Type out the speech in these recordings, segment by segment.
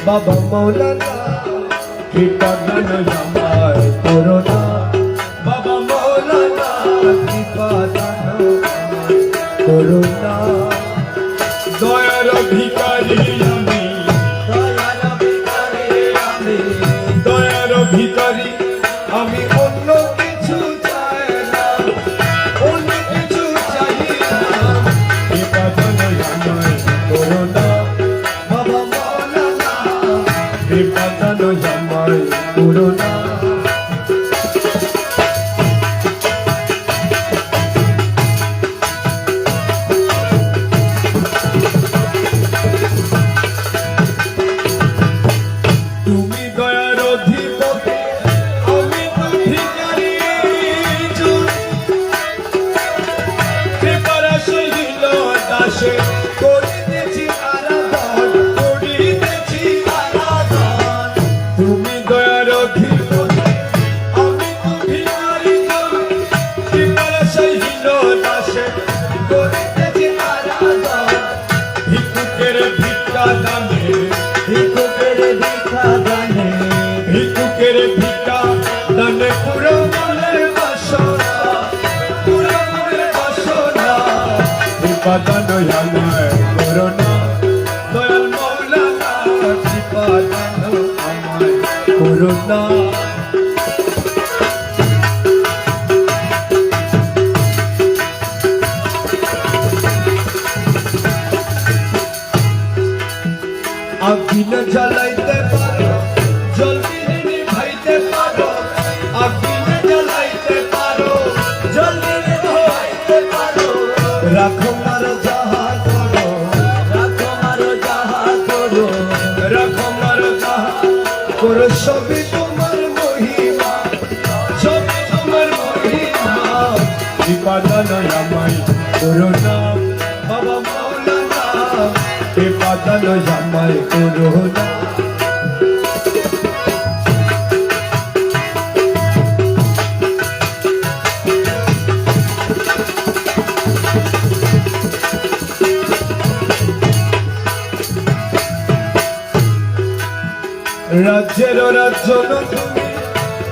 বাবা মৌলানা কৃপা দান আমায় করো না বাবা মৌলানা কৃপা দান আমায় করো না দয়ার ভিখারি আমি দয়ার ভিখারি আমি অন্য কিছু চাই না অন্য কিছু চাই না কৃপা দান আমায় করো না বাবা মৌলানা কৃপা দান আমায় করো না দান আমায় করো না দয়াল মৌলানা কৃপা দান আমায় করো না আগুন জ্বালাইতে পারো জলদি নিভাইতে পারো আগুন জ্বালাইতে পারো জলদি নিভাইতে পারো রাখো মার যাহা করো রাখো মার যাহা করো রাখো মার যাহা করো সবই তোমার মহিমা সবই তোমার মহিমা কৃপা দান আমায় করো না বাবা মৌলানা কৃপা দান আমায় করো না রাজ্যের রাজ্য তুমি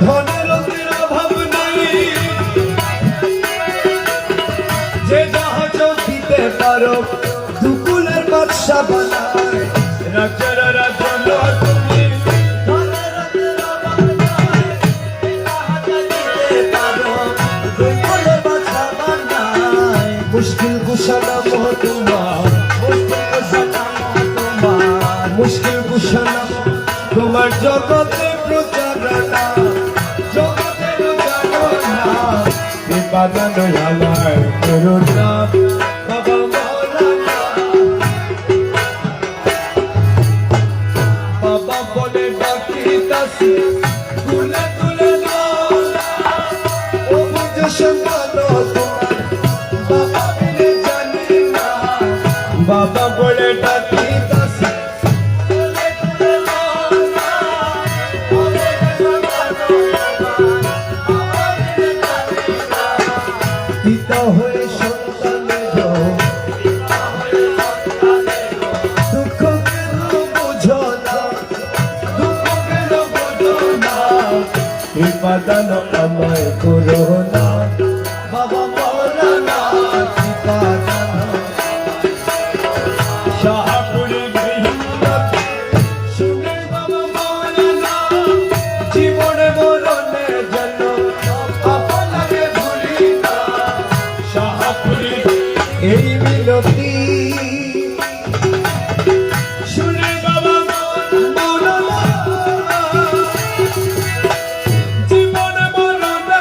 ধনের অভাব নাই যে জাহাজ দিতে পারো দুকুলের বাদশা বানায় রাজ্যের রাজ্য তুমি ধনের অভাব নাই যে জাহাজ দিতে পারো দুকুলের বাদশা বানায় মুশকিল কুশা নাম তোমার মুশকিল কুশা নাম তোমার জগতে প্রচারণা জগতে প্রচারণা কৃপা দান আমায় করো না বাবা মৌলানা বাবা বলে ডাকিতাছি তুলে তুলে নাও ও বুঝ সন্তান তোমার বাবা বলে জানি না বাবা বলে ডাকিতাছি পিতা হয়ে সন্তানের দুঃখ কেন বুঝো না দুঃখ কেন বুঝো না কৃপা দান আমায় করো না বাবা মৌলানা কৃপা দান শাহপুরে শুনে বাবা মৌলানা জীবনে মরণের জন্য আপনাকে ভুলি না এই মিনতি শুনে বাবা মৌলানা জীবন মরণে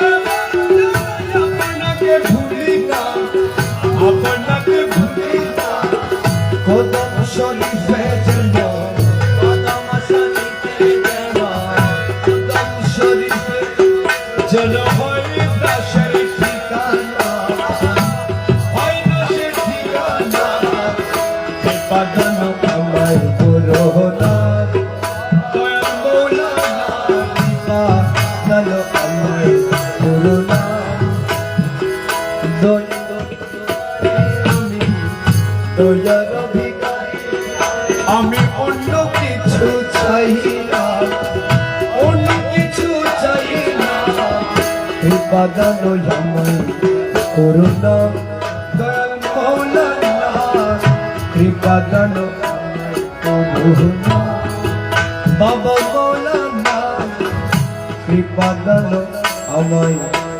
কৃপা দান আমায় করুণা দয়াল মৌলানা কৃপা দান করুণা বাবা মৌলানা কৃপা দান আমায়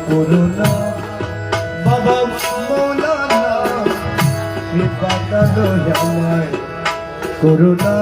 করুণা বাবা মৌলানা কৃপা দান আমায় করুণা